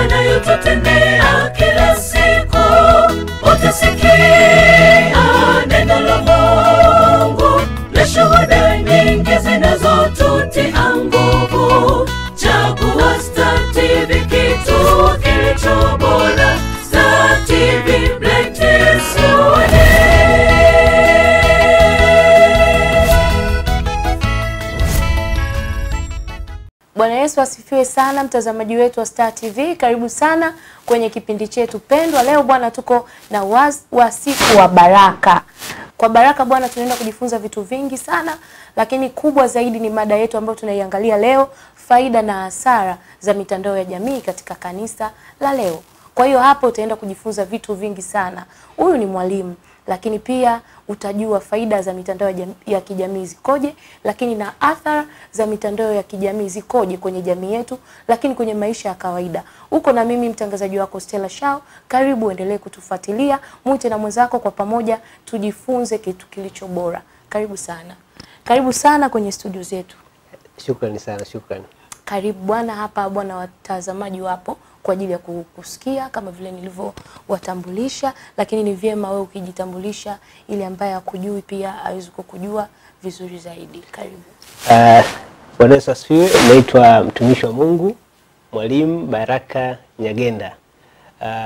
anayotutendea kila siku. Utasikia neno la Mungu na shuhuda nyingi zinazotutia nguvu. Chagua Star TV, kituo kilicho bora. Star TV brightness your day. Bwana Yesu asifiwe sana, mtazamaji wetu wa Star TV. Karibu sana kwenye kipindi chetu pendwa. Leo bwana tuko na wasifu wa baraka. Kwa baraka bwana tunaenda kujifunza vitu vingi sana, lakini kubwa zaidi ni mada yetu ambayo tunaiangalia leo, faida na hasara za mitandao ya jamii katika kanisa la leo. Kwa hiyo hapo utaenda kujifunza vitu vingi sana. Huyu ni mwalimu, lakini pia utajua faida za mitandao ya kijamii zikoje, lakini na athari za mitandao ya kijamii zikoje kwenye jamii yetu, lakini kwenye maisha ya kawaida. Uko na mimi mtangazaji wako Stella Shao. Karibu endelee kutufuatilia, mwite na mwenzako, kwa pamoja tujifunze kitu kilicho bora. Karibu sana. Karibu sana kwenye studio zetu. Shukrani sana, shukrani. Karibu bwana. Hapa bwana watazamaji wapo kwa ajili ya kusikia kama vile nilivyowatambulisha, lakini ni vyema wewe ukijitambulisha ili ambaye hakujui pia aweze kukujua vizuri zaidi. Karibu. Bwana Yesu asifiwe. Naitwa mtumishi wa Mungu Mwalimu Baraka Nyagenda.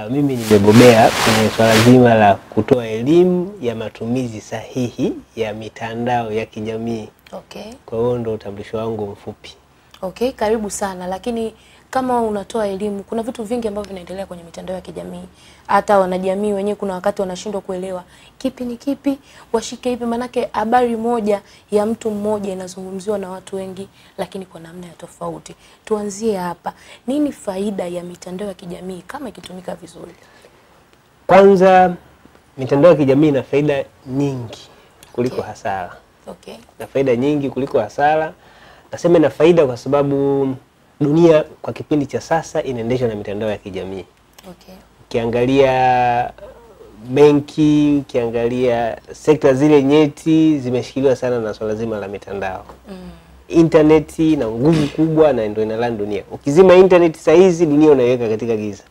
Mimi nimebobea kwenye swala zima la kutoa elimu ya matumizi sahihi ya mitandao ya kijamii. Okay. Kwa hiyo ndo utambulisho wangu mfupi. Okay, karibu sana. Lakini kama unatoa elimu, kuna vitu vingi ambavyo vinaendelea kwenye mitandao ya kijamii. Hata wanajamii wenyewe kuna wakati wanashindwa kuelewa kipi ni kipi, washike ipi, manake habari moja ya mtu mmoja inazungumziwa na watu wengi lakini kwa namna ya tofauti. Tuanzie hapa. Nini faida ya mitandao ya kijamii kama ikitumika vizuri? Kwanza, mitandao ya kijamii ina faida nyingi kuliko hasara. Okay. Na faida nyingi kuliko hasara. Nasema ina faida kwa sababu dunia kwa kipindi cha sasa inaendeshwa na mitandao ya kijamii. Okay. Ukiangalia benki, ukiangalia sekta zile nyeti zimeshikiliwa sana na swala zima la mitandao. Interneti na nguvu kubwa na ndio inalanda dunia. Ukizima internet saa hizi dunia unaiweka katika giza.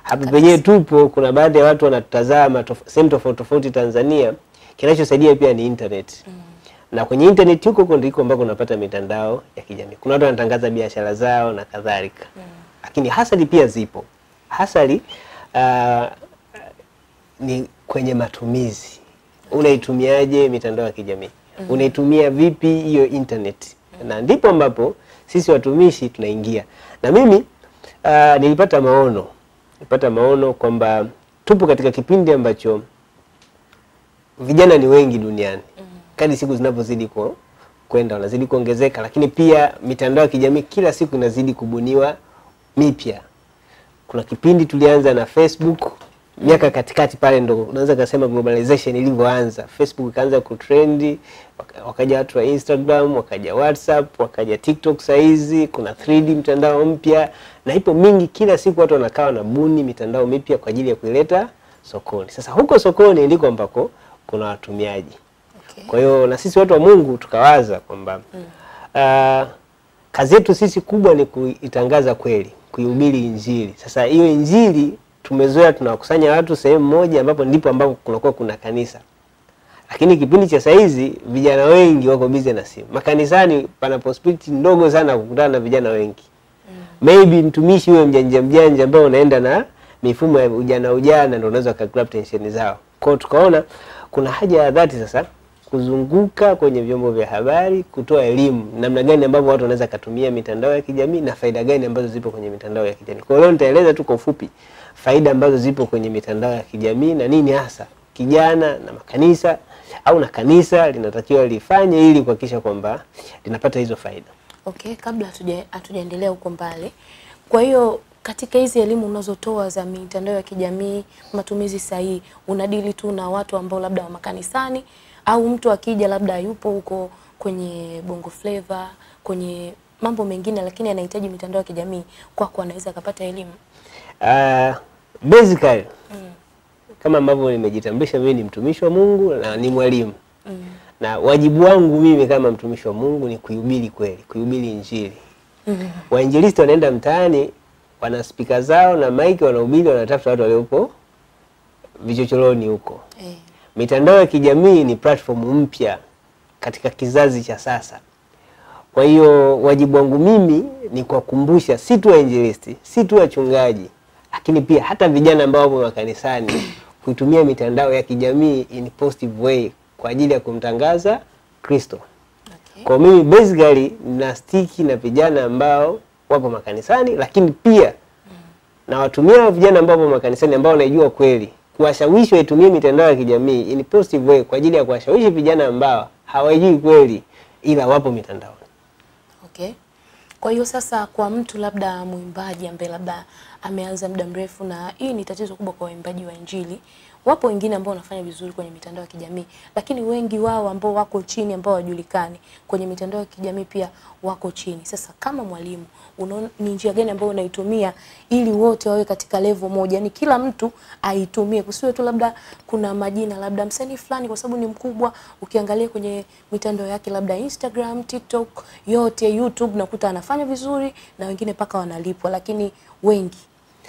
Hapa penyewe tupo, kuna baadhi ya watu wanatazama sehemu tofauti Tanzania, kinachosaidia pia ni internet. Na kwenye internet huko ndiko ambako unapata mitandao ya kijamii. Kuna watu wanatangaza biashara zao na kadhalika. Lakini hasali pia zipo. Hasali ni kwenye matumizi. Unaitumiaje mitandao ya kijamii? Unaitumia vipi hiyo internet? Na ndipo ambapo sisi watumishi tunaingia. Na mimi nilipata maono kwamba tupo katika kipindi ambacho vijana ni wengi duniani. Kadri siku zinapozidi kwenda wanazidi kuongezeka, lakini pia mitandao ya kijamii kila siku inazidi kubuniwa mipya. Kuna kipindi tulianza na Facebook, miaka katikati pale ndo unaweza kusema globalization ilivyoanza. Facebook ikaanza kutrendi, wakaja watu wa Instagram, wakaja WhatsApp, wakaja TikTok saizi, kuna 3D mtandao mpya, na ipo mingi. Kila siku watu wanakaa na buni mitandao mipya kwa ajili ya kuileta sokoni. Sasa huko sokoni ndiko ambako kuna watumiaji. Kwa hiyo na sisi watu wa Mungu tukawaza kwamba kazi yetu sisi kubwa ni kuitangaza kweli, kuihubiri injili. Sasa hiyo injili tumezoea tunawakusanya watu sehemu moja ambapo ndipo ambapo kunakuwa kuna kanisa. Lakini kipindi cha saizi vijana wengi wako busy na simu. Makanisani pana possibility ndogo sana kukutana na vijana wengi. Maybe mtumishi wewe mjanja ambao unaenda na mifumo ya ujana ndio unaweza kugrab tension zao. Kwa hiyo tukaona kuna haja ya dhati sasa kuzunguka kwenye vyombo vya habari, kutoa elimu namna gani ambavyo watu wanaweza kutumia mitandao ya kijamii na faida gani ambazo zipo kwenye mitandao ya kijamii. Kwa hiyo nitaeleza tu kwa ufupi faida ambazo zipo kwenye mitandao ya kijamii na nini hasa kijana na makanisa au na kanisa linatakiwa lifanye ili kuhakikisha kwamba linapata hizo faida. Okay, kabla hatujaendelea huko mbali. Kwa hiyo katika hizi elimu unazotoa za mitandao ya kijamii, matumizi sahihi, unadili tu na watu ambao labda wa makanisani, au mtu akija labda yupo huko kwenye Bongo Flava, kwenye mambo mengine lakini anahitaji mitandao ya kijamii, kwako anaweza kupata elimu? Basically kama ambavyo nimejitambulisha, mimi ni mtumishi wa Mungu na ni mwalimu. Na wajibu wangu mimi kama mtumishi wa Mungu ni kuhubiri kweli, kuhubiri injili. Wainjilisti wanaenda mtaani wana speaker zao na mic, wanahubiri, wanatafuta watu waliopo vichochoroni huko. Mitandao ya kijamii ni platform mpya katika kizazi cha sasa. Kwa hiyo wajibu wangu mimi ni kuwakumbusha si tu wainjilisti, si tu wachungaji, lakini pia hata vijana ambao wapo makanisani kutumia mitandao ya kijamii in positive way kwa ajili ya kumtangaza Kristo. Kwa mimi basically na stiki na vijana ambao wapo makanisani, lakini pia na watumia vijana ambao wapo makanisani ambao wanaijua kweli, kuwashawishi waitumie mitandao ya kijamii in positive way kwa ajili ya kuwashawishi vijana ambao hawajui kweli ila wapo mitandao. Okay. Kwa hiyo sasa kwa mtu labda muimbaji ambaye labda ameanza muda mrefu, na hii ni tatizo kubwa kwa waimbaji wa Injili. Wapo wengine ambao wanafanya vizuri kwenye mitandao ya kijamii, lakini wengi wao ambao wako chini, ambao hawajulikani kwenye mitandao ya kijamii pia wako chini. Sasa kama mwalimu, unaona ni njia gani ambayo unaitumia ili wote wawe katika level moja? Yaani kila mtu aitumie, kusiwe tu labda kuna majina labda msanii fulani kwa sababu ni mkubwa, ukiangalia kwenye mitandao yake labda Instagram, TikTok, yote YouTube, nakuta anafanya vizuri na wengine paka wanalipwa, lakini wengi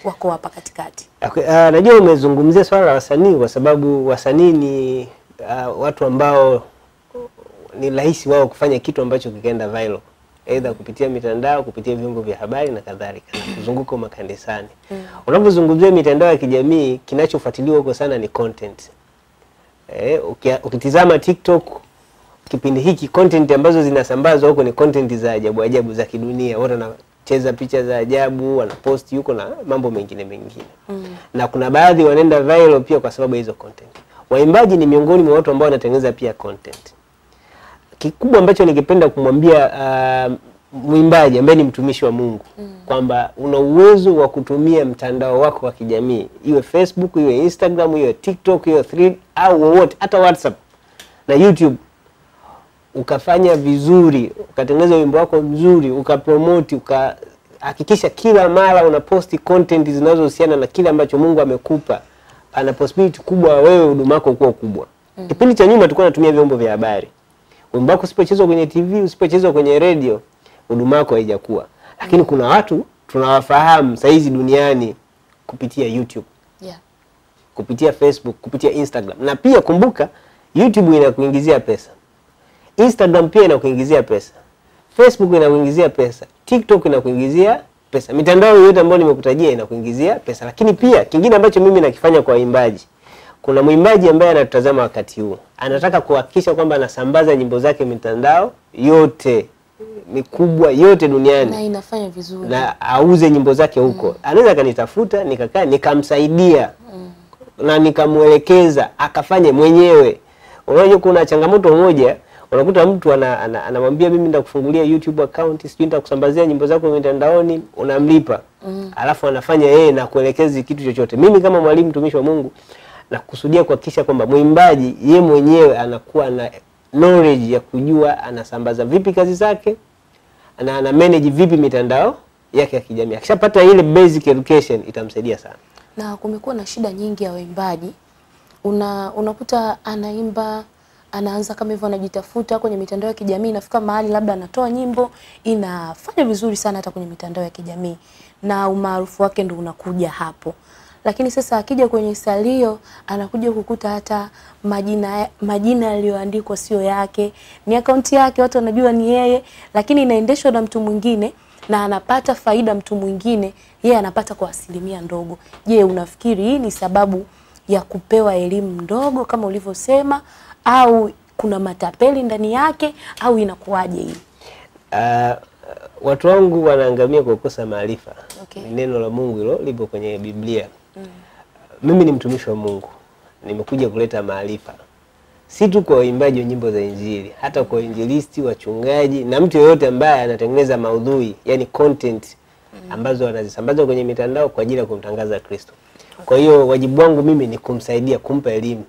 wako hapa katikati. Okay, najua umezungumzia swala la wasanii kwa sababu wasanii ni watu ambao ni rahisi wao kufanya kitu ambacho kikaenda viral, aidha kupitia mitandao, kupitia vyombo vya habari na kadhalika, na kuzunguka makanisani. Unapozungumzia mitandao ya kijamii, kinachofuatiliwa huko sana ni content. Ukitizama TikTok kipindi hiki, content ambazo zinasambazwa huko ni content za ajabu ajabu za kidunia. Watu wanacheza picha za ajabu, wanapost huko na mambo mengine. Na kuna baadhi wanaenda viral pia kwa sababu hizo content. Waimbaji ni miongoni mwa watu ambao wanatengeneza pia content. Kikubwa ambacho ningependa kumwambia muimbaji ambaye ni mtumishi wa Mungu kwamba una uwezo wa kutumia mtandao wako wa kijamii, iwe Facebook, iwe Instagram, iwe TikTok, iwe Thread au wowote, hata WhatsApp na YouTube, ukafanya vizuri, ukatengeneza wimbo wako mzuri, ukapromote, ukahakikisha kila mara unaposti content zinazohusiana na kile ambacho Mungu amekupa, ana possibility kubwa wewe huduma yako kuwa kubwa. Kipindi cha nyuma tulikuwa tunatumia vyombo vya habari. Wimbo wako usipochezwa kwenye TV, usipochezwa kwenye radio, huduma yako haijakuwa. Lakini kuna watu tunawafahamu saizi duniani kupitia YouTube. Kupitia Facebook, kupitia Instagram. Na pia kumbuka YouTube inakuingizia pesa. Instagram pia inakuingizia pesa. Facebook inakuingizia pesa. TikTok inakuingizia pesa. Mitandao yote ambayo nimekutajia inakuingizia pesa. Lakini pia kingine ambacho mimi nakifanya kwa waimbaji, kuna mwimbaji ambaye anatutazama wakati huu, anataka kuhakikisha kwamba anasambaza nyimbo zake mitandao yote mikubwa yote duniani na inafanya vizuri na auze nyimbo zake huko. Anaweza kanitafuta, nikakaa nikamsaidia na nikamuelekeza akafanye mwenyewe. Unajua kuna changamoto moja, unakuta mtu anamwambia mimi nitakufungulia YouTube account, sijui nitakusambazia nyimbo zako mitandaoni, unamlipa. Alafu anafanya yeye na kuelekeza kitu chochote. Mimi kama mwalimu mtumishi wa Mungu na kusudia kuhakikisha kwamba mwimbaji yeye mwenyewe anakuwa na knowledge ya kujua anasambaza vipi kazi zake na ana manage vipi mitandao yake ya kijamii. Akishapata ile basic education itamsaidia sana. Na kumekuwa na shida nyingi ya waimbaji. Unakuta anaimba, anaanza kama hivyo, anajitafuta kwenye mitandao ya kijamii, inafika mahali labda anatoa nyimbo inafanya vizuri sana hata kwenye mitandao ya kijamii na umaarufu wake ndio unakuja hapo. Lakini sasa akija kwenye salio anakuja kukuta hata majina yaliyoandikwa sio yake, ni akaunti yake, watu wanajua ni yeye, lakini inaendeshwa na mtu mwingine na anapata faida mtu mwingine, yeye anapata kwa asilimia ndogo. Je, unafikiri hii ni sababu ya kupewa elimu ndogo kama ulivyosema, au kuna matapeli ndani yake, au inakuwaje hii? Watu wangu wanaangamia kwa kukosa maarifa. Neno la Mungu hilo lipo kwenye Biblia. Mimi ni mtumishi wa Mungu, nimekuja kuleta maarifa si tu kwa waimbaji wa nyimbo za Injili, hata kwa injilisti, wachungaji na mtu yeyote ambaye anatengeneza maudhui, yani content ambazo anazisambaza kwenye mitandao kwa ajili ya kumtangaza Kristo. Kwa hiyo wajibu wangu mimi ni kumsaidia, kumpa elimu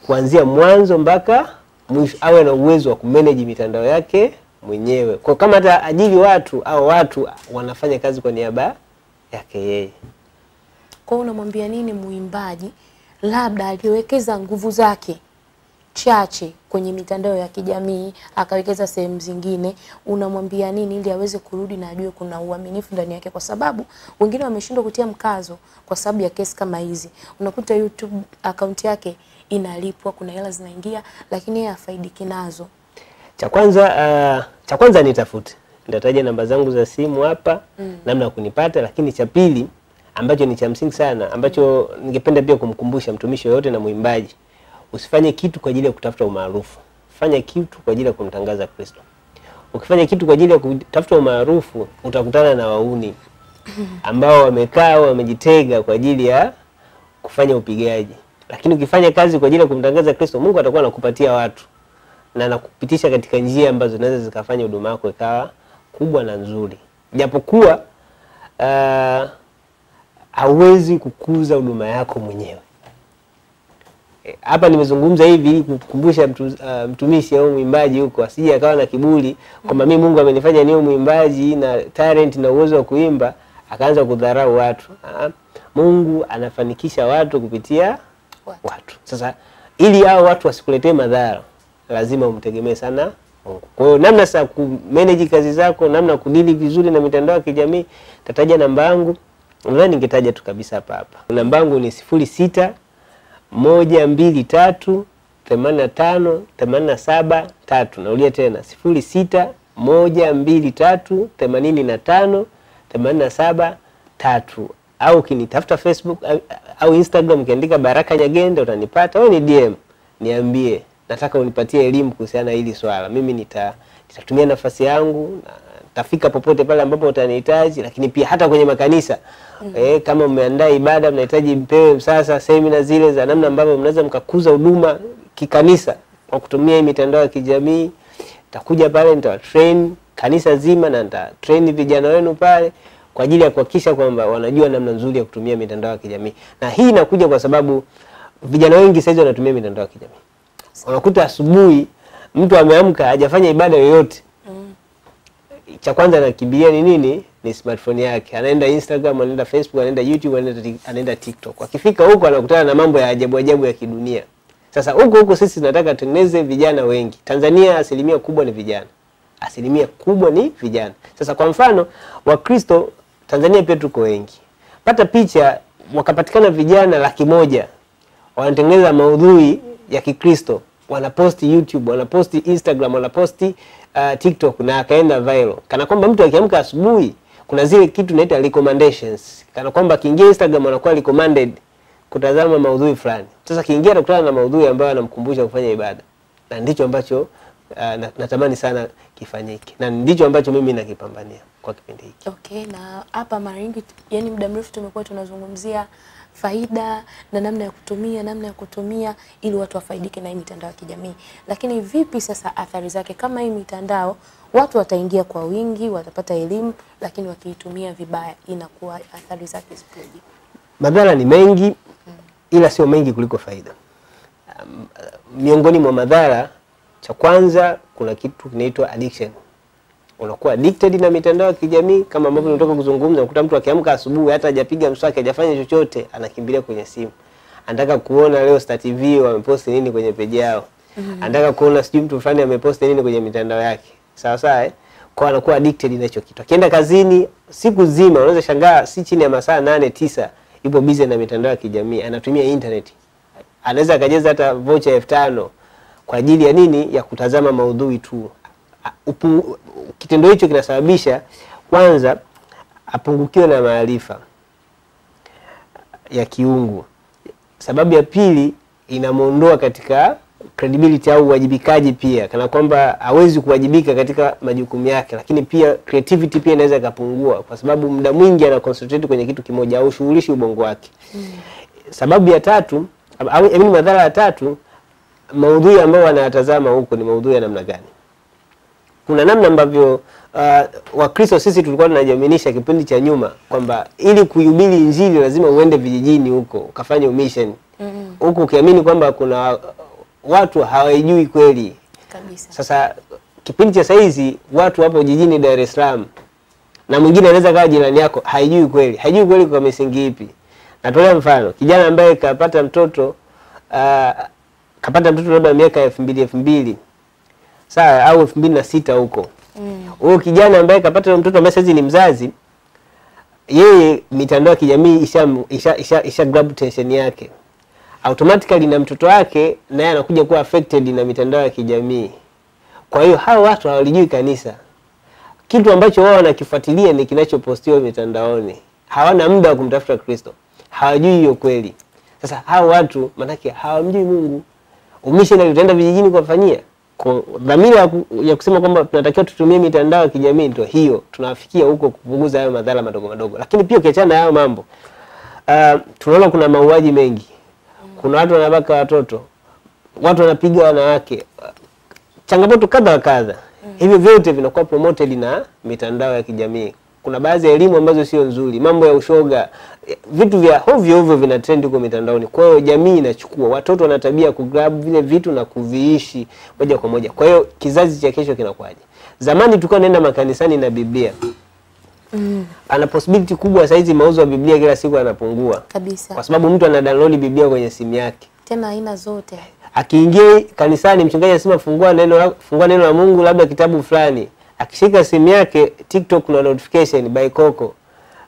kuanzia mwanzo mpaka mwisho, awe na uwezo wa kumanage mitandao yake mwenyewe. Kwa kama hata ajili watu au watu wanafanya kazi kwa niaba yake yeye. Kwa unamwambia nini muimbaji labda aliwekeza nguvu zake chache kwenye mitandao ya kijamii akawekeza sehemu zingine, unamwambia nini ili aweze kurudi na ajue kuna uaminifu ndani yake? Kwa sababu wengine wameshindwa kutia mkazo kwa sababu ya kesi kama hizi. Unakuta YouTube account yake inalipwa, kuna hela zinaingia, lakini yeye hafaidiki nazo. Cha kwanza nitafute. Nitataja namba zangu za simu hapa, namna ya kunipata. Lakini cha pili ambacho ni cha msingi sana, ambacho ningependa pia kumkumbusha mtumishi yote na mwimbaji, usifanye kitu kwa ajili ya kutafuta umaarufu. Fanya kitu kwa ajili ya kumtangaza Kristo. Ukifanya kitu kwa ajili ya kutafuta umaarufu, utakutana na wauni ambao wamekaa wamejitega kwa ajili ya kufanya upigaji. Lakini ukifanya kazi kwa ajili ya kumtangaza Kristo, Mungu atakuwa anakupatia watu na anakupitisha katika njia ambazo zinaweza zikafanya huduma yako ikawa kubwa na nzuri. Japokuwa hauwezi kukuza huduma yako mwenyewe. Hapa nimezungumza hivi ili kukumbusha mtumishi au mwimbaji huko asije akawa na kiburi kwamba mimi Mungu amenifanya niwe mwimbaji na talent na uwezo wa kuimba akaanza kudharau watu. Mungu anafanikisha watu kupitia watu. Sasa ili hao watu wasikuletee madhara, lazima umtegemee sana Mungu. Kwa hiyo namna sasa kumanage kazi zako, namna kudili vizuri na mitandao ya kijamii, tataja namba yangu. Nadhani ningetaja tu kabisa hapa. Namba yangu ni 06 123 85 87 3. Naulia tena 06 123 85 87 3. Au kinitafuta Facebook au Instagram ukiandika Baraka Nyagende utanipata. Wewe ni DM, niambie nataka unipatie elimu kuhusiana na hili swala. Mimi nitatumia nafasi yangu, tafika popote pale ambapo utanihitaji. Lakini pia hata kwenye makanisa kama mmeandaa ibada mnahitaji mpewe sasa semina zile za namna ambavyo mnaweza mkakuza huduma kikanisa kwa kutumia mitandao ya kijamii, nitakuja pale nitawatrain kanisa zima na nitatrain vijana wenu pale kwa ajili ya kuhakikisha kwamba wanajua namna nzuri ya kutumia mitandao ya kijamii. Na hii inakuja kwa sababu vijana wengi sasa wanatumia mitandao ya kijamii. Unakuta asubuhi mtu ameamka hajafanya ibada yoyote. Cha kwanza anakimbilia ni nini? Ni smartphone yake. Anaenda Instagram, anaenda Facebook, anaenda YouTube, anaenda TikTok. Akifika huko anakutana na mambo ya ajabu ajabu ya kidunia. Sasa huko sisi tunataka tutengeneze vijana wengi. Tanzania asilimia kubwa ni vijana. Asilimia kubwa ni vijana. Sasa kwa mfano Wakristo Tanzania pia tuko wengi. Pata picha wakapatikana vijana 100,000 wanatengeneza maudhui ya Kikristo, wanaposti YouTube, wanaposti Instagram, wanaposti TikTok na akaenda viral. Kana kwamba mtu akiamka asubuhi kuna zile kitu inaitwa recommendations. Kana kwamba kiingia Instagram anakuwa recommended kutazama maudhui fulani. Sasa kiingia atakutana na maudhui ambayo yanamkumbusha kufanya ibada. Na ndicho ambacho natamani sana kifanyike. Na ndicho ambacho mimi nakipambania kwa kipindi hiki. Okay, na hapa mara nyingi yani muda mrefu tumekuwa tunazungumzia faida na namna ya kutumia ili watu wafaidike na hii mitandao ya kijamii. Lakini vipi sasa athari zake? Kama hii mitandao watu wataingia kwa wingi, watapata elimu, lakini wakiitumia vibaya inakuwa athari zake zipoje? Madhara ni mengi ila sio mengi kuliko faida. Miongoni mwa madhara, cha kwanza kuna kitu kinaitwa addiction. Unakuwa addicted na mitandao ya kijamii kama ambavyo tunatoka kuzungumza. Unakuta mtu akiamka asubuhi hata hajapiga mswaki, hajafanya chochote, anakimbilia kwenye simu. Anataka kuona leo Star TV wameposti nini kwenye page yao. Anataka kuona sijui mtu fulani ameposti nini kwenye mitandao yake. Sawa sawa Kwa anakuwa addicted na hicho kitu. Akienda kazini siku nzima unaweza shangaa si chini ya masaa 8-9 yupo busy na mitandao ya kijamii, anatumia internet. Anaweza akajeza hata voucher 5,000 kwa ajili ya nini? Ya kutazama maudhui tu. Kitendo hicho kinasababisha kwanza apungukiwe na maarifa ya kiungu. Sababu ya pili, inamuondoa katika credibility au uwajibikaji pia. Kana kwamba hawezi kuwajibika katika majukumu yake. Lakini pia creativity pia inaweza ikapungua kwa sababu muda mwingi ana concentrate kwenye kitu kimoja au shughulishi ubongo wake. Sababu ya tatu au madhara ya tatu, maudhui ambayo wanayatazama huko ni maudhui ya namna gani? Kuna namna ambavyo Wakristo sisi tulikuwa tunajaminisha kipindi cha nyuma kwamba ili kuhubiri injili lazima uende vijijini huko ukafanye mission. Huko ukiamini kwamba kuna watu hawajui kweli kabisa. Sasa kipindi cha saizi watu hapo jijini Dar es Salaam na mwingine anaweza kawa jirani yako haijui kweli. Haijui kweli kwa misingi ipi? Natolea mfano, kijana ambaye kapata mtoto kapata mtoto labda miaka 2000 sawa, au 2006 huko. Huyo kijana ambaye kapata mtoto ambaye sasa ni mzazi, yeye mitandao ya kijamii isha grab attention yake automatically, na mtoto wake naye anakuja kuwa affected na mitandao ya kijamii. Kwa hiyo hao watu hawalijui kanisa. Kitu ambacho wao wanakifuatilia ni kinachopostiwa mitandaoni. Hawana muda wa kumtafuta Kristo. Hawajui hiyo kweli. Sasa hao watu manake hawamjui Mungu. Umishonari utaenda vijijini kuwafanyia. Kwa dhamira ya kusema kwamba tunatakiwa tutumie mitandao ya kijamii ndio hiyo. Tunawafikia huko kupunguza hayo madhara madogo madogo. Lakini pia ukiachana na hayo mambo, tunaona kuna mauaji mengi. Kuna watu wanabaka watoto. Watu wanapiga wanawake. Changamoto kadha wa kadha. Hivyo vyote vinakuwa promoted na mitandao ya kijamii. Kuna baadhi ya elimu ambazo sio nzuri, mambo ya ushoga, vitu vya hovyo hovyo vina trend huko mitandaoni. Kwa hiyo jamii inachukua, watoto wana tabia kugrab vile vitu na kuviishi moja kwa moja. Kwa hiyo kizazi cha kesho kinakuaje? Zamani tulikuwa naenda makanisani na Biblia. Ana possibility kubwa sasa hizi mauzo ya Biblia kila siku yanapungua. Kabisa. Kwa sababu mtu ana download Biblia kwenye simu yake. Tena aina zote. Akiingia kanisani mchungaji anasema fungua neno la Mungu labda kitabu fulani. Akishika simu yake TikTok na notification by Coco.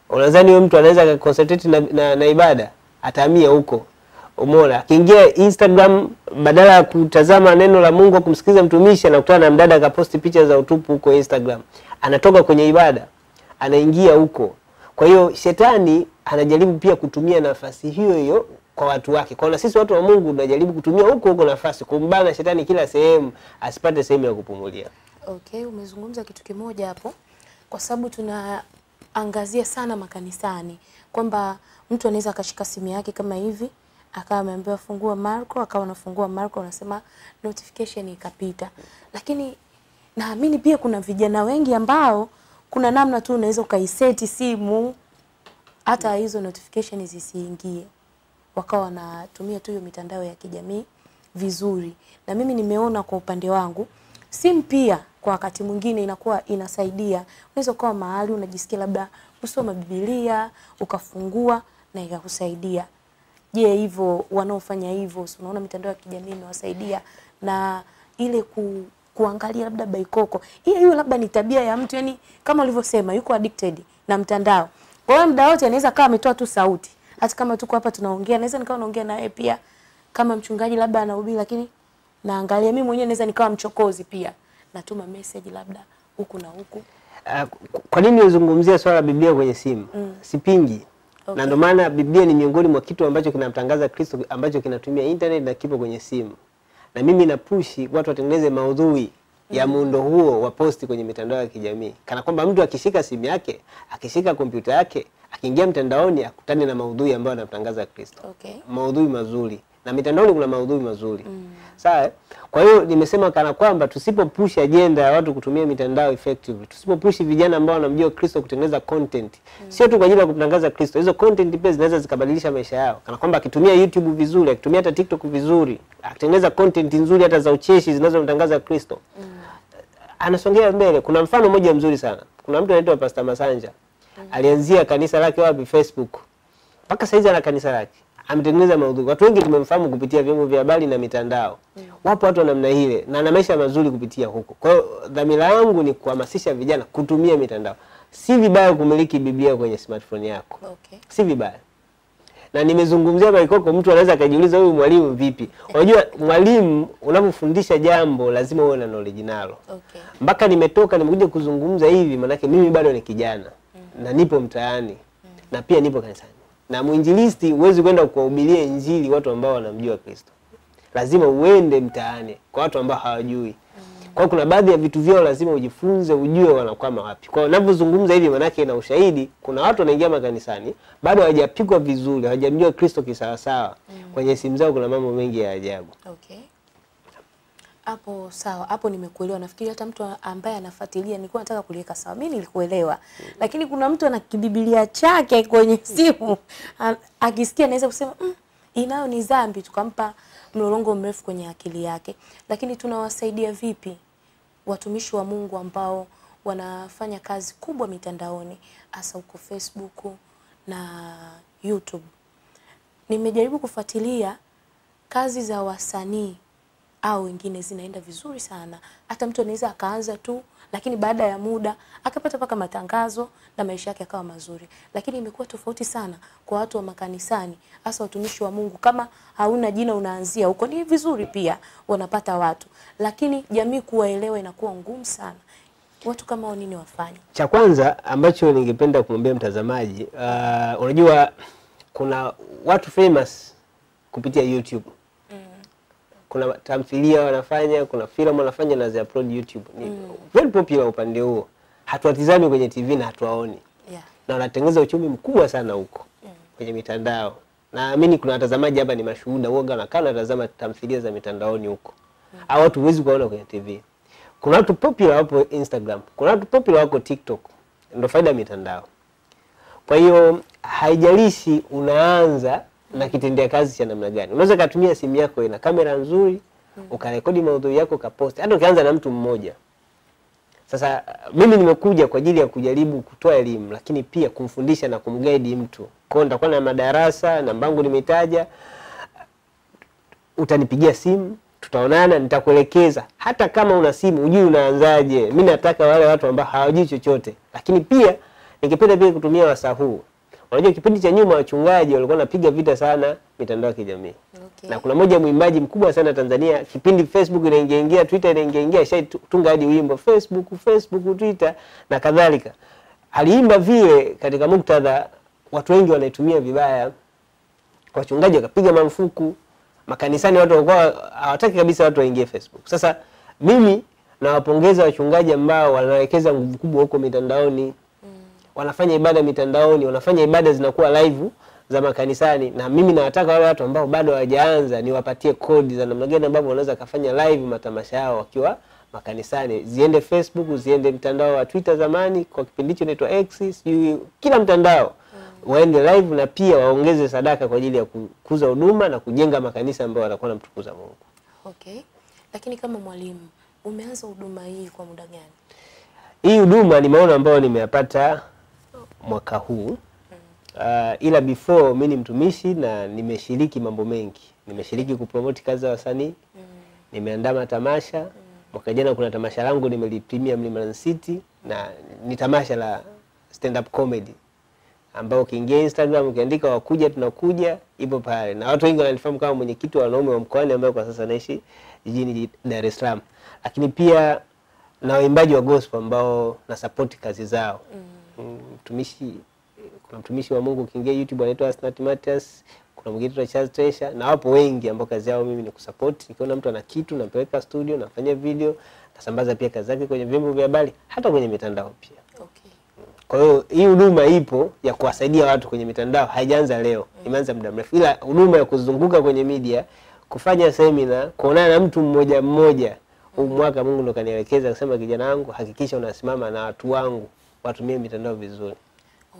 Unadhani huyo mtu anaweza concentrate na ibada? Atahamia huko. Umeona? Akiingia Instagram badala ya kutazama neno la Mungu kumsikiza mtumishi anakutana na mdada akaposti picha za utupu huko Instagram. Anatoka kwenye ibada, anaingia huko. Kwa hiyo shetani anajaribu pia kutumia nafasi hiyo hiyo kwa watu wake. Kwa na sisi watu wa Mungu tunajaribu kutumia huko nafasi kumbana shetani kila sehemu asipate sehemu ya kupumulia. Okay, umezungumza kitu kimoja hapo. Kwa sababu tunaangazia sana makanisani kwamba mtu anaweza akashika simu yake kama hivi, akawa ameambiwa fungua Marko, akawa anafungua Marko, anasema notification ikapita. Lakini naamini pia kuna vijana wengi ambao kuna namna tu unaweza ukaiseti simu hata hizo notification zisiingie. Wakawa wanatumia tu hiyo mitandao ya kijamii vizuri. Na mimi nimeona kwa upande wangu simu pia kwa wakati mwingine inakuwa inasaidia. Unaweza kuwa mahali unajisikia labda kusoma Biblia, ukafungua na ikakusaidia. Je, hivyo wanaofanya hivyo, unaona mitandao ya kijamii inawasaidia na ile kuangalia labda baikoko. Hiyo labda ni tabia ya mtu, yani kama ulivyosema yuko addicted na mtandao. Kwa hiyo muda wote anaweza kama ametoa tu sauti. Hata kama tuko hapa tunaongea, naweza nikawa naongea na yeye pia kama mchungaji labda anahubiri, lakini naangalia mimi mwenyewe naweza nikawa mchokozi pia. Natuma message labda huku na huku. Kwa nini uzungumzia swala la Biblia kwenye simu? Sipingi. Okay. Na ndio maana Biblia ni miongoni mwa kitu ambacho kinamtangaza Kristo ambacho kinatumia internet na kipo kwenye simu. Na mimi napushi watu watengeneze maudhui ya muundo huo wa posti kwenye mitandao ya kijamii. Kana kwamba mtu akishika simu yake, akishika kompyuta yake, akiingia mtandaoni akutane na maudhui ambayo yanamtangaza Kristo. Okay. Maudhui mazuri. Na mitandaoni kuna maudhui mazuri. Sawa? Kwa hiyo nimesema kana kwamba tusipopush agenda ya watu kutumia mitandao effectively, tusipopush vijana ambao wanamjua Kristo kutengeneza content, sio tu kwa ajili ya kutangaza Kristo, hizo content pia zinaweza zikabadilisha maisha yao. Kana kwamba akitumia YouTube vizuri, akitumia hata TikTok vizuri, akitengeneza content nzuri hata za ucheshi zinazomtangaza Kristo, anasongea mbele. Kuna mfano mmoja mzuri sana. Kuna mtu anaitwa Pastor Masanja. Alianzia kanisa lake wapi? Facebook. Mpaka saizi ana kanisa lake. Ametengeneza maudhui. Watu wengi tumemfahamu kupitia vyombo vya habari na mitandao. Wapo watu wa namna ile na ana maisha mazuri kupitia huko. Kwa hiyo dhamira yangu ni kuhamasisha vijana kutumia mitandao. Si vibaya kumiliki Biblia kwenye smartphone yako. Okay. Si vibaya. Na nimezungumzia baikoko, mtu anaweza kujiuliza huyu mwalimu vipi? Unajua mwalimu unapofundisha jambo lazima uwe na knowledge nalo. Okay. Mpaka nimekuja kuzungumza hivi maana mimi bado ni kijana na nipo mtaani na pia nipo kanisani. Na mwinjilisti huwezi kwenda kuwahubiria injili watu ambao wanamjua Kristo. Lazima uende mtaani kwa watu ambao hawajui. Kwa kuna baadhi ya vitu vyao lazima ujifunze, ujue wanakwama wapi. Kwa ninapozungumza hivi maana yake ina ushahidi, kuna watu wanaingia makanisani bado hawajapikwa vizuri, hawajamjua Kristo kisawa sawa. Kwenye simu zao kuna mambo mengi ya ajabu. Okay. Hapo sawa, hapo nimekuelewa. Nafikiri hata mtu ambaye anafuatilia nilikuwa nataka kuliweka sawa. Mimi nilikuelewa. Lakini kuna mtu ana Biblia chake kwenye simu. Akisikia anaweza kusema, inayo ni dhambi, tukampa mlolongo mrefu kwenye akili yake. Lakini tunawasaidia vipi watumishi wa Mungu ambao wanafanya kazi kubwa mitandaoni, hasa huko Facebook na YouTube? Nimejaribu kufuatilia kazi za wasanii au wengine zinaenda vizuri sana. Hata mtu anaweza akaanza tu, lakini baada ya muda akapata paka matangazo na maisha yake yakawa mazuri. Lakini imekuwa tofauti sana kwa watu wa makanisani, hasa watumishi wa Mungu. Kama hauna jina unaanzia huko, ni vizuri pia wanapata watu, lakini jamii kuwaelewa inakuwa ngumu sana. Watu kama nini wafanye? Cha kwanza ambacho ningependa kumwambia mtazamaji, unajua kuna watu famous kupitia YouTube. Kuna tamthilia wanafanya, kuna filamu wanafanya na zi upload YouTube. Ni very popular upande huo. Hatuwatizami kwenye TV na hatuwaoni. Yeah. Na wanatengeneza uchumi mkubwa sana huko kwenye mitandao. Naamini kuna watazamaji hapa ni mashuhuda, woga wanakaa wanatazama tamthilia za mitandaoni huko. Hao watu huwezi kuona kwenye TV. Kuna watu popular hapo Instagram, kuna watu popular wako TikTok. Ndio faida ya mitandao. Kwa hiyo haijalishi unaanza na kitendea kazi cha namna gani. Unaweza kutumia simu yako ina kamera nzuri, ukarekodi maudhui yako ukapost. Hata ukianza na mtu mmoja. Sasa mimi nimekuja kwa ajili ya kujaribu kutoa elimu, lakini pia kumfundisha na kumguide mtu. Kwa hiyo nitakuwa na madarasa, namba yangu nimetaja. Utanipigia simu, tutaonana, nitakuelekeza. Hata kama una simu, hujui unaanzaje. Mimi nataka wale watu ambao hawajui chochote. Lakini pia ningependa pia kutumia wasaa huu. Unajua kipindi cha nyuma wachungaji walikuwa wanapiga vita sana mitandao ya kijamii. Okay. Na kuna mmoja mwimbaji mkubwa sana Tanzania, kipindi Facebook inaingia, Twitter inaingia, shaitunga hadi wimbo Facebook, Twitter na kadhalika. Aliimba vile katika muktadha watu wengi wanaitumia vibaya. Wachungaji wakapiga marufuku, makanisani watu walikuwa hawataki kabisa watu waingie Facebook. Sasa mimi nawapongeza wachungaji ambao wanawekeza nguvu kubwa huko mitandaoni. Wanafanya ibada mitandaoni, wanafanya ibada zinakuwa live za makanisani, na mimi nawataka wale watu ambao bado hawajaanza niwapatie kodi za namna gani ambavyo wanaweza kufanya live matamasha yao wakiwa makanisani. Ziende Facebook, ziende mtandao wa Twitter zamani, kwa kipindi hicho inaitwa X, kila mtandao. Waende live na pia waongeze sadaka kwa ajili ya kukuza huduma na kujenga makanisa ambayo watakuwa wanamtukuza Mungu. Okay. Lakini kama mwalimu, umeanza huduma hii kwa muda gani? Hii huduma ni maono ambayo nimeyapata mwaka huu. Ila before mimi ni mtumishi na nimeshiriki mambo mengi. Nimeshiriki kupromote kazi za wasanii. Nimeandaa matamasha. Mwaka jana kuna tamasha langu nimelipimia Mlimani City, na ni tamasha la stand up comedy ambao ukiingia Instagram ukiandika wakuja tunakuja, ipo pale. Na watu wengi wananifahamu kama mwenyekiti wa wanaume wa mkoani ambao kwa sasa naishi jijini Dar es Salaam. Lakini pia na waimbaji wa gospel ambao na support kazi zao. Kuna mtumishi wa Mungu ukiingia YouTube anaitwa Asnat Matias, kuna mwingine anaitwa Charles Treasure, na wapo wengi ambao kazi yao mimi ni kusupport. Nikiona mtu ana kitu nampeleka studio, nafanya video, nasambaza pia kazi zake kwenye vyombo vya habari, hata kwenye mitandao pia. Okay. Kwa hiyo hii huduma ipo ya kuwasaidia watu kwenye mitandao, haijaanza leo, imeanza muda mrefu. Ila huduma ya kuzunguka kwenye media, kufanya seminar, kuonana na mtu mmoja mmoja, huu mwaka Mungu ndo kanielekeza kusema kijana wangu hakikisha unasimama na watu wangu watumie mitandao vizuri.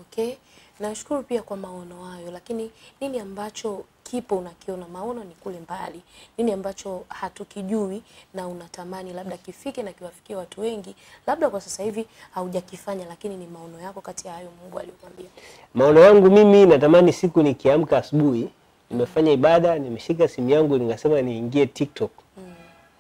Okay. Nashukuru pia kwa maono hayo, lakini nini ambacho kipo unakiona? Maono ni kule mbali. Nini ambacho hatukijui na unatamani labda kifike na kiwafikie watu wengi? Labda kwa sasa hivi haujakifanya, lakini ni maono yako kati ya hayo Mungu aliyokuambia. Maono yangu mimi natamani siku nikiamka asubuhi, nimefanya ibada, nimeshika simu yangu ningasema niingie TikTok.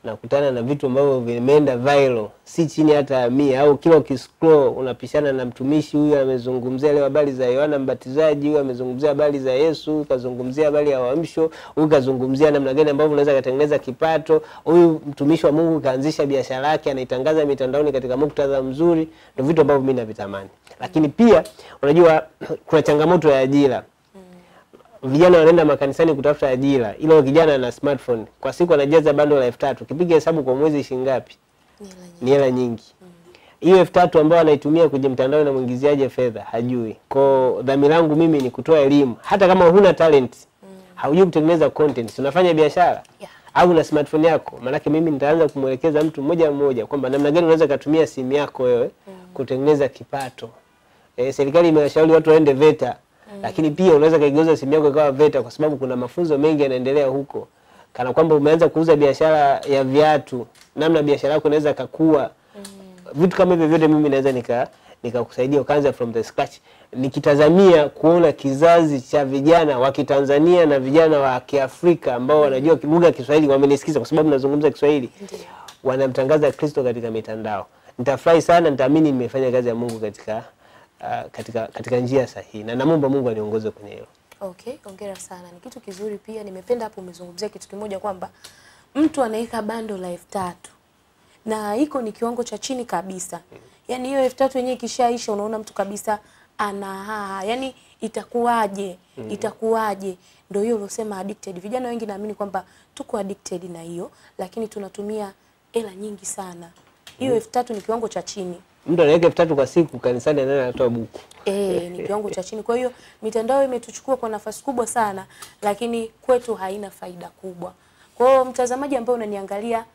Nakutana na vitu ambavyo vimeenda viral, si chini hata 100, au kila ukiscroll unapishana na mtumishi huyu amezungumzia leo habari za Yohana Mbatizaji, huyu amezungumzia habari za Yesu, kazungumzia habari ya uamsho, huyu kazungumzia namna gani ambavyo unaweza kutengeneza kipato, huyu mtumishi wa Mungu kaanzisha biashara yake anaitangaza mitandaoni katika muktadha mzuri. Ndio vitu ambavyo mimi navitamani. Lakini pia unajua kuna changamoto ya ajira. Vijana wanaenda makanisani kutafuta ajira. Ilo kijana na smartphone kwa siku anajaza bando la 3000. Ukipiga hesabu kwa mwezi shilingi ngapi? Ni hela nyingi. Hiyo 3000 ambayo anaitumia kwenye mtandao na muingiziaje fedha hajui. Kwa dhamira yangu mimi ni kutoa elimu. Hata kama huna talent, haujui kutengeneza content, unafanya biashara au na smartphone yako, maana mimi nitaanza kumwelekeza mtu mmoja mmoja kwamba namna gani unaweza kutumia simu yako wewe kutengeneza kipato. Serikali imewashauri watu waende VETA. Lakini pia unaweza kaigeuza simu yako ikawa VETA, kwa sababu kuna mafunzo mengi yanaendelea huko. Kana kwamba umeanza kuuza biashara ya viatu, namna biashara yako inaweza kukua. Vitu kama hivyo vyote mimi naweza nikakusaidia ukaanza from the scratch, nikitazamia kuona kizazi cha vijana wa Kitanzania na vijana wa Kiafrika ambao wanajua lugha ya Kiswahili wamenisikiza kwa sababu nazungumza Kiswahili, wanamtangaza Kristo katika mitandao. Nitafurahi sana, nitaamini nimefanya kazi ya Mungu katika njia sahihi, na naomba Mungu aniongoze kwenye hilo. Okay, hongera sana. Ni kitu kizuri pia. Nimependa hapo umezungumzia kitu kimoja kwamba mtu anaweka bando la 3000 na hiko ni kiwango cha chini kabisa. Yaani hiyo 3000 yenyewe ikishaisha unaona mtu kabisa yani itakuwaje? Itakuwaje? Ndio hiyo unasema addicted. Vijana wengi naamini kwamba tuko addicted na hiyo, lakini tunatumia hela nyingi sana. Hiyo 3000 ni kiwango cha chini. Mtu anaweka 3000 kwa siku kanisani anatoa buku. Ni kiwango cha chini. Kwa hiyo mitandao imetuchukua kwa nafasi kubwa sana, lakini kwetu haina faida kubwa. Kwa hiyo mtazamaji ambaye unaniangalia,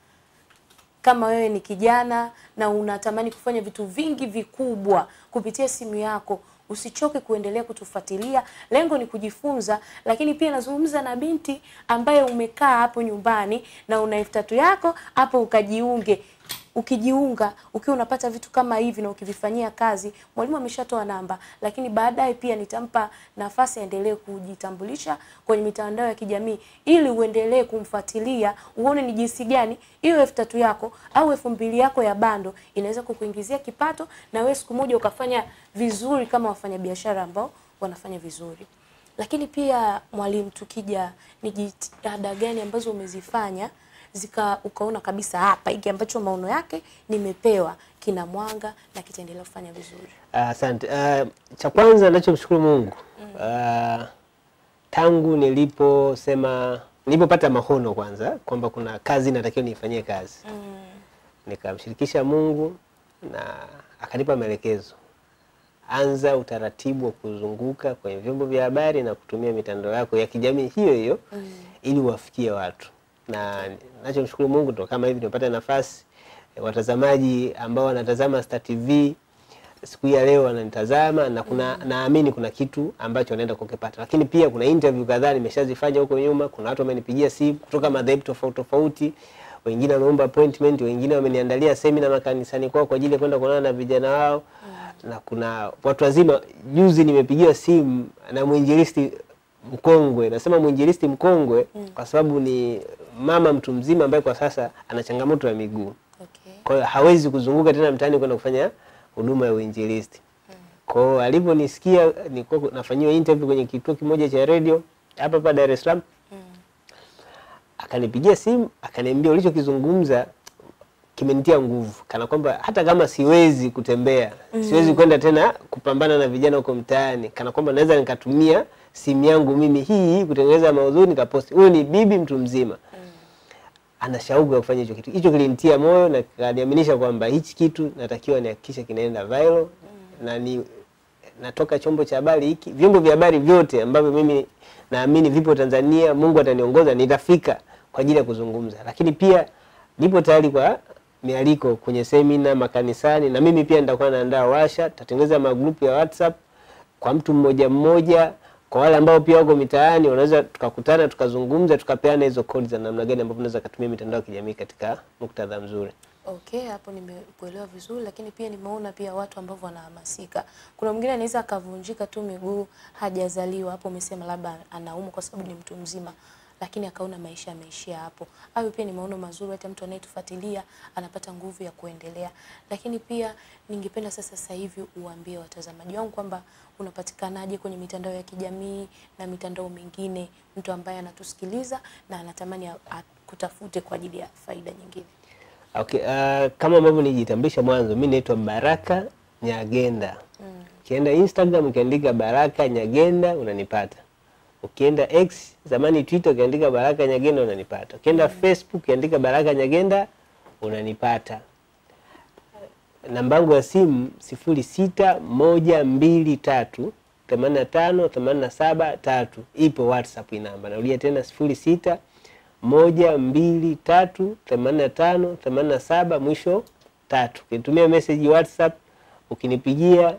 kama wewe ni kijana na unatamani kufanya vitu vingi vikubwa kupitia simu yako, usichoke kuendelea kutufuatilia. Lengo ni kujifunza, lakini pia nazungumza na binti ambaye umekaa hapo nyumbani na una 3000 yako hapo, ukajiunge. Ukijiunga, ukiwa unapata vitu kama hivi na ukivifanyia kazi, mwalimu ameshatoa namba, lakini baadaye pia nitampa nafasi aendelee kujitambulisha kwenye mitandao ya kijamii ili uendelee kumfuatilia, uone ni jinsi gani hiyo 3000 yako au 2000 yako ya bando inaweza kukuingizia kipato na wewe siku moja ukafanya vizuri kama wafanyabiashara ambao wanafanya vizuri. Lakini pia mwalimu, tukija ni jitihada gani ambazo umezifanya ukaona kabisa hapa hiki ambacho maono yake nimepewa kina mwanga na kitaendelea kufanya vizuri? Asante. Cha kwanza ninachomshukuru Mungu, tangu nilipopata mahono kwanza kwamba kuna kazi natakiwa nifanyie kazi, nikamshirikisha Mungu na akanipa maelekezo. Anza utaratibu wa kuzunguka kwenye vyombo vya habari na kutumia mitandao yako ya kijamii hiyo ili wafikie watu. Na ninachomshukuru Mungu ndo kama hivi nimepata nafasi, watazamaji ambao wanatazama Star TV siku ya leo wananitazama, na naamini kuna kitu ambacho wanaenda kukipata. Lakini pia kuna interview kadhaa nimeshazifanya huko nyuma, kuna watu wamenipigia simu kutoka madhehebu tofauti, wengine wanaomba appointment, wengine wameniandalia seminar makanisani kwao kwa ajili ya kwenda kuonana na vijana wao. Na kuna watu wazima, juzi nimepigiwa simu na mwinjilisti mkongwe. Nasema mwinjilisti mkongwe kwa sababu ni mama mtu mzima ambaye kwa sasa ana changamoto ya miguu. Kwa hiyo hawezi kuzunguka tena mtaani kwenda kufanya huduma ya uinjilisti. Kwa hiyo aliponisikia nilikuwa nafanyiwa interview kwenye kituo kimoja cha radio hapa Dar es Salaam. Akanipigia simu, akaniambia ulichokizungumza kimenitia nguvu, kana kwamba hata kama siwezi kutembea, siwezi kwenda tena kupambana na vijana huko mtaani, kana kwamba naweza nikatumia simu yangu mimi hii kutengeneza maudhui nikaposti. Huyo ni bibi mtu mzima. Ana shauku ya kufanya hicho kitu. Hicho kilinitia moyo na kaniaminisha kwamba hichi kitu natakiwa nihakikishe kinaenda viral. Na natoka chombo cha habari hiki, vyombo vya habari vyote ambavyo mimi naamini vipo Tanzania, Mungu ataniongoza nitafika kwa ajili ya kuzungumza. Lakini pia nipo tayari kwa mialiko kwenye seminar makanisani, na mimi pia nitakuwa naandaa washa, tutatengeneza magrupu ya WhatsApp kwa mtu mmoja. Kwa wale ambao pia wako mitaani wanaweza tukakutana tukazungumza, tukapeana hizo kodi za namna gani ambapo tunaweza kutumia mitandao ya kijamii katika muktadha mzuri. Okay, hapo nimekuelewa vizuri, lakini pia nimeona pia watu ambao wanahamasika. Kuna mwingine anaweza akavunjika tu miguu hajazaliwa, hapo umesema labda anaumwa kwa sababu ni mtu mzima, lakini akaona maisha yameishia hapo. Hayo pia ni maono mazuri, hata mtu anayetufuatilia anapata nguvu ya kuendelea. Lakini pia ningependa sasa hivi uambie watazamaji wangu kwamba unapatikanaje kwenye mitandao ya kijamii na mitandao mingine, mtu ambaye anatusikiliza na anatamani kutafute kwa ajili ya faida nyingine. Okay, kama ambavyo nijitambulisha mwanzo, mimi naitwa Baraka Nyagenda. Ukienda Instagram ukiandika Baraka Nyagenda unanipata. Ukienda X, zamani Twitter, ukiandika Baraka Nyagenda unanipata. Ukienda Facebook ukiandika Baraka Nyagenda unanipata. Namba yangu ya simu 0612385873. Ipo WhatsApp namba. Narudia tena 0612385887 mwisho 3. Ukinitumia message WhatsApp, ukinipigia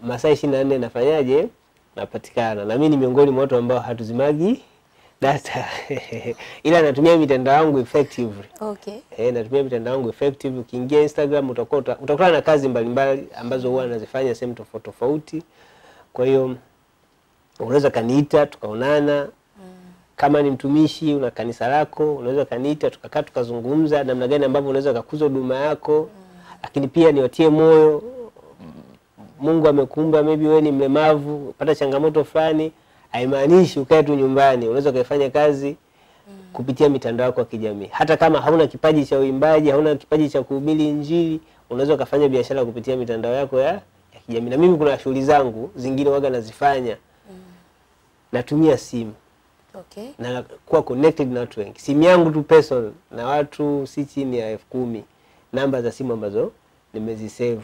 masaa 24 nafanyaje? Napatikana. Na mimi ni miongoni mwa watu ambao hatuzimagi data ila natumia mitandao yangu effectively. Okay. Natumia mitandao yangu effectively. Ukiingia Instagram utakutana na kazi mbalimbali ambazo huwa nazifanya sehemu tofauti tofauti. Kwa hiyo unaweza kaniita tukaonana. Kama ni mtumishi una kanisa lako, unaweza kaniita tukakaa tukazungumza namna gani ambavyo unaweza kukuza huduma yako. Lakini pia niwatie moyo, Mungu amekuumba, maybe wewe ni mlemavu, pata changamoto fulani, haimaanishi ukae tu nyumbani. Unaweza kufanya kazi kupitia mitandao yako ya kijamii. Hata kama hauna kipaji cha uimbaji, hauna kipaji cha kuhubiri injili, unaweza kufanya biashara kupitia mitandao yako ya kijamii. Na mimi kuna shughuli zangu zingine waga nazifanya. Natumia simu. Okay. Na kuwa connected na watu wengi. Simu yangu tu personal na watu si chini ya 10,000 namba za simu ambazo nimezisave.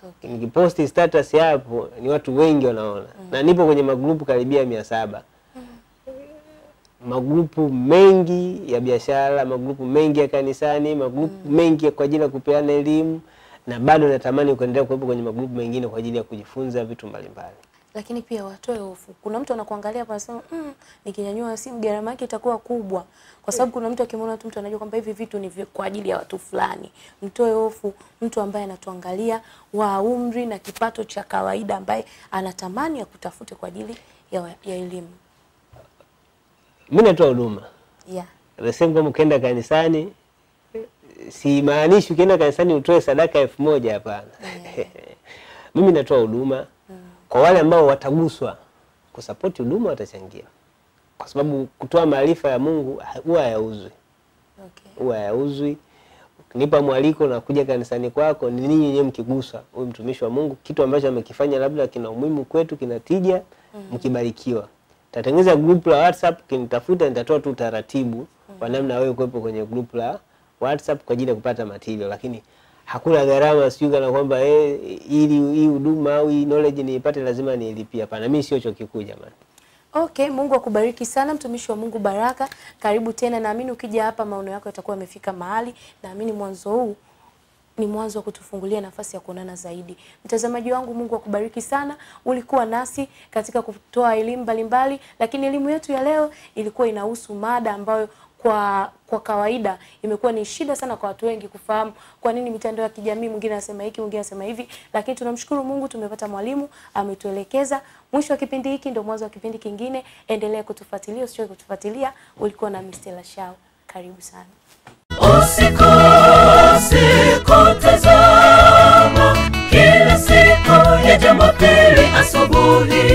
Okay. Nikiposti status hapo ni watu wengi wanaona. Na nipo kwenye magrupu karibia 700. Magrupu mengi ya biashara, magrupu mengi ya kanisani, magrupu mengi kwa ajili ya kupeana elimu, na bado natamani kuendelea kuwepo kwenye magrupu mengine kwa ajili ya kujifunza vitu mbalimbali. Lakini pia watoe hofu. Kuna mtu anakuangalia hapa anasema nikinyanyua simu gharama yake itakuwa kubwa. Kwa sababu kuna mtu akimwona mtu anajua kwamba hivi vitu ni kwa ajili ya watu fulani. Mtoe hofu mtu ambaye anatuangalia wa umri na kipato cha kawaida ambaye anatamani ya kutafute kwa ajili ya elimu. Mimi natoa huduma. Yeah. Nasema kama ukienda kanisani, si maanishi ukienda kanisani utoe sadaka 1000, hapana. Yeah. Mimi natoa huduma. Kwa wale ambao wataguswa kusupport huduma watachangia. Kwa sababu kutoa maarifa ya Mungu huwa hayauzwi. Okay. Huwa hayauzwi. Ukinipa mwaliko na kuja kanisani kwako, ni ninyi wenyewe mkiguswa, huyu mtumishi wa Mungu kitu ambacho amekifanya labda kina umuhimu kwetu, kina tija, mkibarikiwa. Tatengeneza group la WhatsApp, kinitafuta nitatoa tu taratibu kwa namna wewe kuwepo kwenye group la WhatsApp kwa ajili ya kupata material, lakini hakuna gharama sio kana kwamba ili hii huduma au hii knowledge niipate lazima nilipie. Hapana, mimi sio choki kuu jamani. Okay, Mungu akubariki sana mtumishi wa Mungu Baraka. Karibu tena, naamini ukija hapa maono yako yatakuwa yamefika mahali. Naamini mwanzo huu ni mwanzo wa kutufungulia nafasi ya kuonana zaidi. Mtazamaji wangu, Mungu akubariki sana. Ulikuwa nasi katika kutoa elimu mbalimbali, lakini elimu yetu ya leo ilikuwa inahusu mada ambayo kwa kawaida imekuwa ni shida sana kwa watu wengi kufahamu kwa nini mitandao ya kijamii, mwingine anasema hiki, mwingine anasema hivi, lakini tunamshukuru Mungu tumepata mwalimu ametuelekeza. Mwisho wa kipindi hiki ndio mwanzo wa kipindi kingine. Endelea kutufuatilia, usichoke kutufuatilia. Ulikuwa na Stella Shao. Karibu sana. Usikose kutazama kila siku ya Jumapili asubuhi.